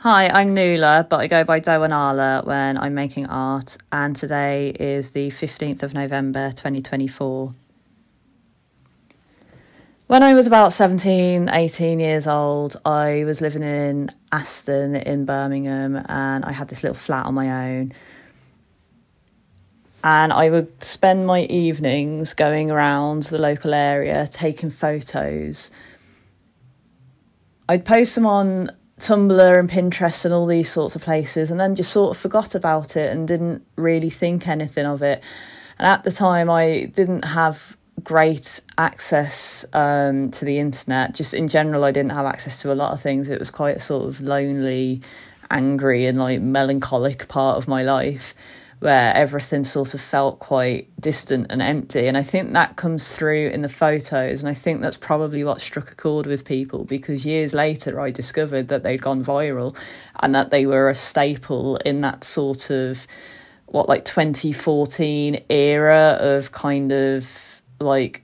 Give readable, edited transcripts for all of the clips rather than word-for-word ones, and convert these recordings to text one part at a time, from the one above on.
Hi, I'm Nuala, but I go by Damhán Alla when I'm making art, and today is the 15th of November 2024. When I was about 17, 18 years old, I was living in Aston in Birmingham, and I had this little flat on my own. And I would spend my evenings going around the local area taking photos. I'd post them on Tumblr and Pinterest and all these sorts of places, and then just sort of forgot about it and didn't really think anything of it. And at the time I didn't have great access to the internet. Just in general, I didn't have access to a lot of things. It was quite a sort of lonely, angry and like melancholic part of my life where everything sort of felt quite distant and empty. And I think that comes through in the photos. And I think that's probably what struck a chord with people, because years later I discovered that they'd gone viral and that they were a staple in that sort of 2014 era of kind of like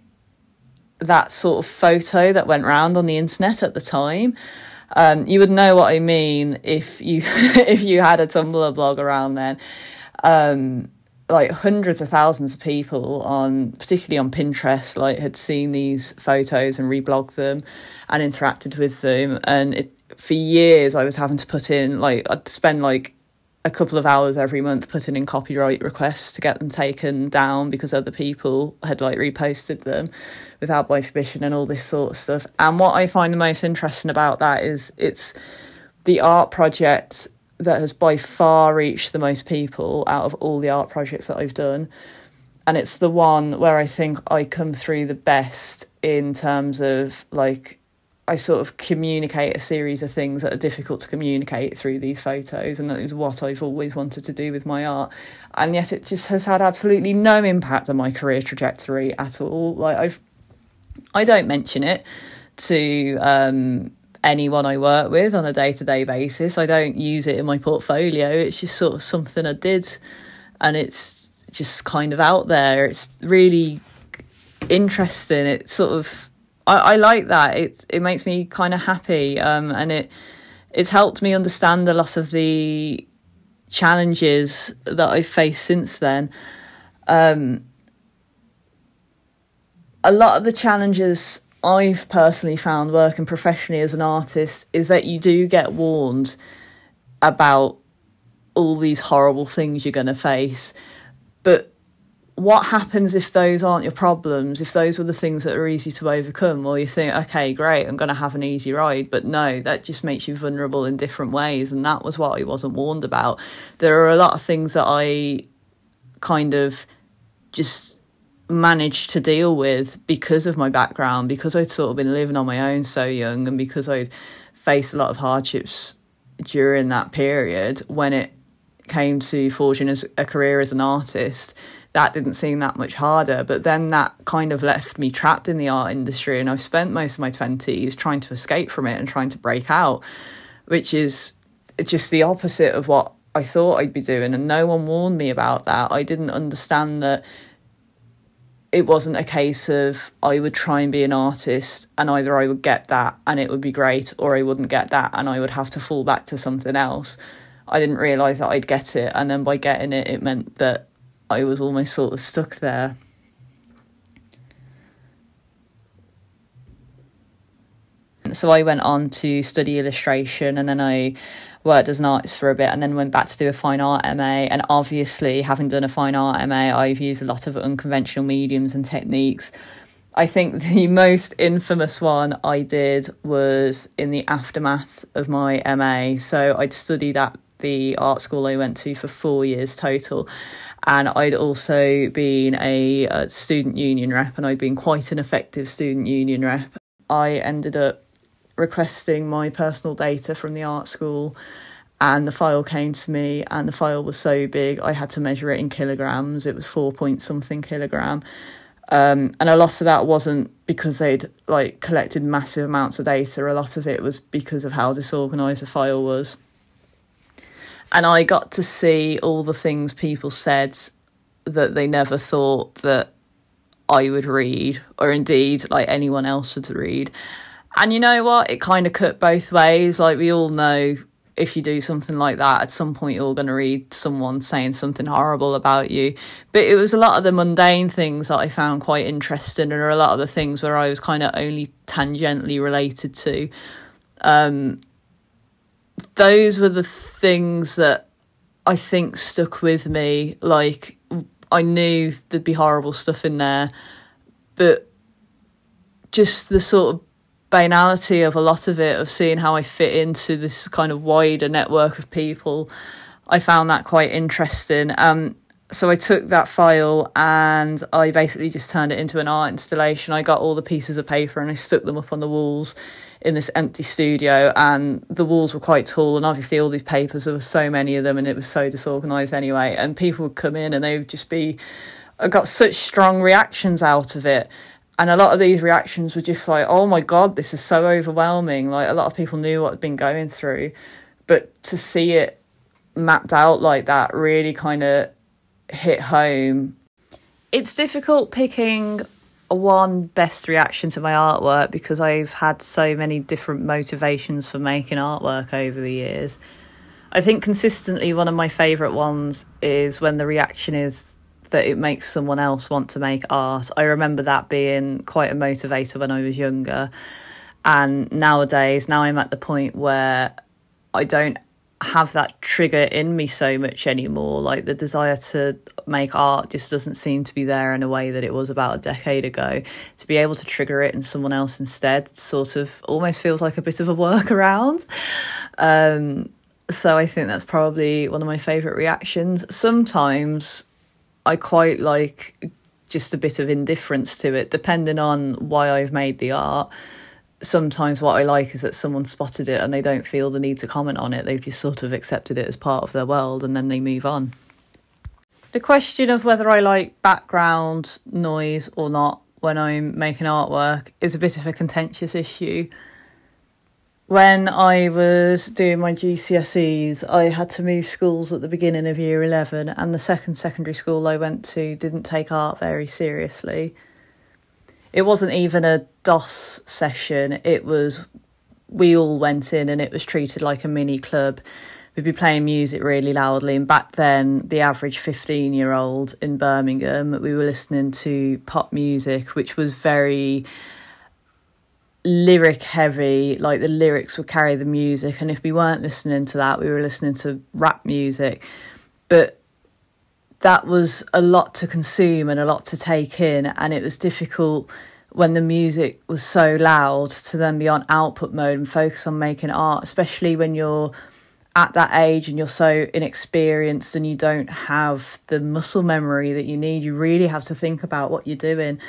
that sort of photo that went round on the internet at the time. You would know what I mean if you if you had a Tumblr blog around then. Like hundreds of thousands of people particularly on Pinterest, had seen these photos and reblogged them and interacted with them. And for years I was having to put in, I'd spend a couple of hours every month putting in copyright requests to get them taken down because other people had reposted them without my permission and all this sort of stuff. And what I find the most interesting about that is it's the art project that has by far reached the most people out of all the art projects that I've done. And it's the one where I think I come through the best in terms of I sort of communicate a series of things that are difficult to communicate through these photos. And that is what I've always wanted to do with my art. And yet it just has had absolutely no impact on my career trajectory at all. I don't mention it to anyone I work with on a day-to-day basis. I don't use it in my portfolio. It's just sort of something I did, and it's just kind of out there. It's really interesting. It's sort of I like that. It makes me kind of happy, and it's helped me understand a lot of the challenges that I've faced since then. A lot of the challenges I've personally found working professionally as an artist is that you do get warned about all these horrible things you're going to face. But what happens if those aren't your problems? If those were the things that are easy to overcome? Well, you think, okay, great, I'm going to have an easy ride. But no, that just makes you vulnerable in different ways. And that was what I wasn't warned about. There are a lot of things that I kind of just managed to deal with because of my background, because I'd sort of been living on my own so young, and because I'd faced a lot of hardships during that period. When it came to forging a career as an artist, that didn't seem that much harder. But then that kind of left me trapped in the art industry, and I've spent most of my 20s trying to escape from it and trying to break out, which is just the opposite of what I thought I'd be doing. And no one warned me about that. I didn't understand that it wasn't a case of I would try and be an artist and either I would get that and it would be great, or I wouldn't get that and I would have to fall back to something else. I didn't realise that I'd get it, and then by getting it, it meant that I was almost sort of stuck there. So I went on to study illustration, and then I worked as an artist for a bit, and then went back to do a fine art MA. And obviously, having done a fine art MA, I've used a lot of unconventional mediums and techniques. I think the most infamous one I did was in the aftermath of my MA. So I'd studied at the art school I went to for 4 years total, and I'd also been a student union rep, and I'd been quite an effective student union rep. I ended up requesting my personal data from the art school, and the file came to me, and the file was so big I had to measure it in kilograms. It was 4 point something kilogram, and a lot of that wasn't because they'd collected massive amounts of data. A lot of it was because of how disorganised the file was. And I got to see all the things people said that they never thought that I would read, or indeed anyone else would read. And you know what? It kind of cut both ways. We all know if you do something like that, at some point you're going to read someone saying something horrible about you. But it was a lot of the mundane things that I found quite interesting, and a lot of the things where I was kind of only tangentially related to. Those were the things that I think stuck with me. Like, I knew there'd be horrible stuff in there, but just the sort of banality of a lot of it, of seeing how I fit into this kind of wider network of people, I found that quite interesting. So I took that file and I basically just turned it into an art installation. I got all the pieces of paper and I stuck them up on the walls in this empty studio, and the walls were quite tall, and obviously all these papers, there were so many of them and it was so disorganised anyway, and people would come in and they would just be, I got such strong reactions out of it. And a lot of these reactions were just like, oh my God, this is so overwhelming. Like, a lot of people knew what I'd been going through. But to see it mapped out like that really kind of hit home. It's difficult picking one best reaction to my artwork because I've had so many different motivations for making artwork over the years. I think consistently one of my favourite ones is when the reaction is that it makes someone else want to make art. I remember that being quite a motivator when I was younger. And nowadays, now I'm at the point where I don't have that trigger in me so much anymore. Like, the desire to make art just doesn't seem to be there in a way that it was about a decade ago. To be able to trigger it in someone else instead sort of almost feels like a bit of a workaround. So I think that's probably one of my favourite reactions. Sometimes I quite like just a bit of indifference to it, depending on why I've made the art. Sometimes what I like is that someone spotted it and they don't feel the need to comment on it. They've just sort of accepted it as part of their world and then they move on. The question of whether I like background noise or not when I'm making artwork is a bit of a contentious issue. When I was doing my GCSEs, I had to move schools at the beginning of year 11, and the second secondary school I went to didn't take art very seriously. It wasn't even a DOS session. It was, we all went in and it was treated like a mini club. We'd be playing music really loudly, and back then the average 15-year-old in Birmingham, we were listening to pop music, which was very lyric heavy. Like, the lyrics would carry the music, and if we weren't listening to that, we were listening to rap music. But that was a lot to consume and a lot to take in, and it was difficult when the music was so loud to then be on output mode and focus on making art, especially when you're at that age and you're so inexperienced and you don't have the muscle memory that you need. You really have to think about what you're doing,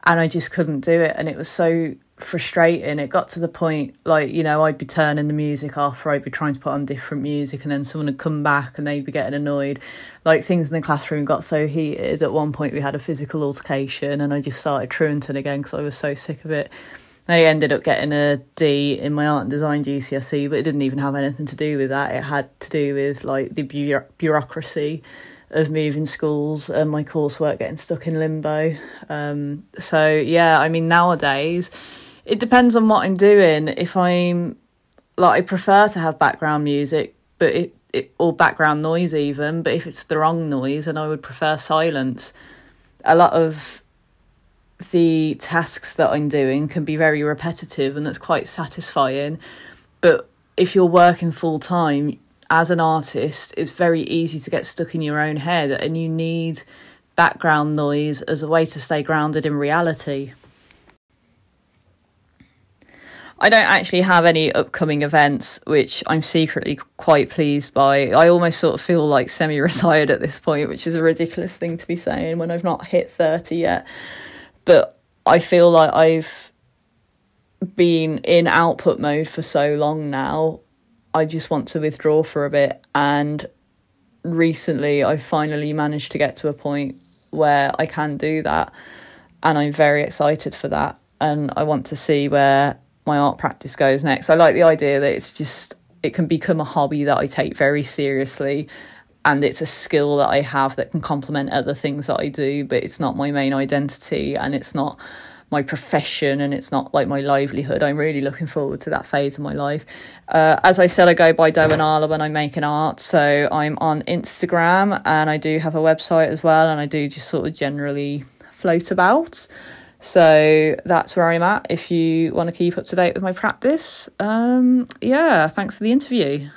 and I just couldn't do it, and it was so frustrating. It got to the point, like, you know, I'd be turning the music off, or I'd be trying to put on different music, and then someone would come back and they'd be getting annoyed. Like, things in the classroom got so heated. At one point we had a physical altercation and I just started truanting again because I was so sick of it. I ended up getting a D in my art and design GCSE, but it didn't even have anything to do with that. It had to do with like the bureaucracy of moving schools and my coursework getting stuck in limbo. So yeah, I mean, nowadays it depends on what I'm doing. If I'm like, I prefer to have background music, but or background noise even, but if it's the wrong noise, then I would prefer silence. A lot of the tasks that I'm doing can be very repetitive, and that's quite satisfying. But if you're working full time as an artist, it's very easy to get stuck in your own head, and you need background noise as a way to stay grounded in reality. I don't actually have any upcoming events, which I'm secretly quite pleased by. I almost sort of feel like semi-retired at this point, which is a ridiculous thing to be saying when I've not hit 30 yet. But I feel like I've been in output mode for so long now. I just want to withdraw for a bit. And recently I've finally managed to get to a point where I can do that. And I'm very excited for that. And I want to see where my art practice goes next. I like the idea that it can become a hobby that I take very seriously, and it's a skill that I have that can complement other things that I do, but it's not my main identity and it's not my profession and it's not like my livelihood. I'm really looking forward to that phase of my life. As I said, I go by Damhán Alla when I'm making art, so I'm on Instagram, and I do have a website as well, and I do just sort of generally float about. So that's where I'm at if you want to keep up to date with my practice. Yeah, thanks for the interview.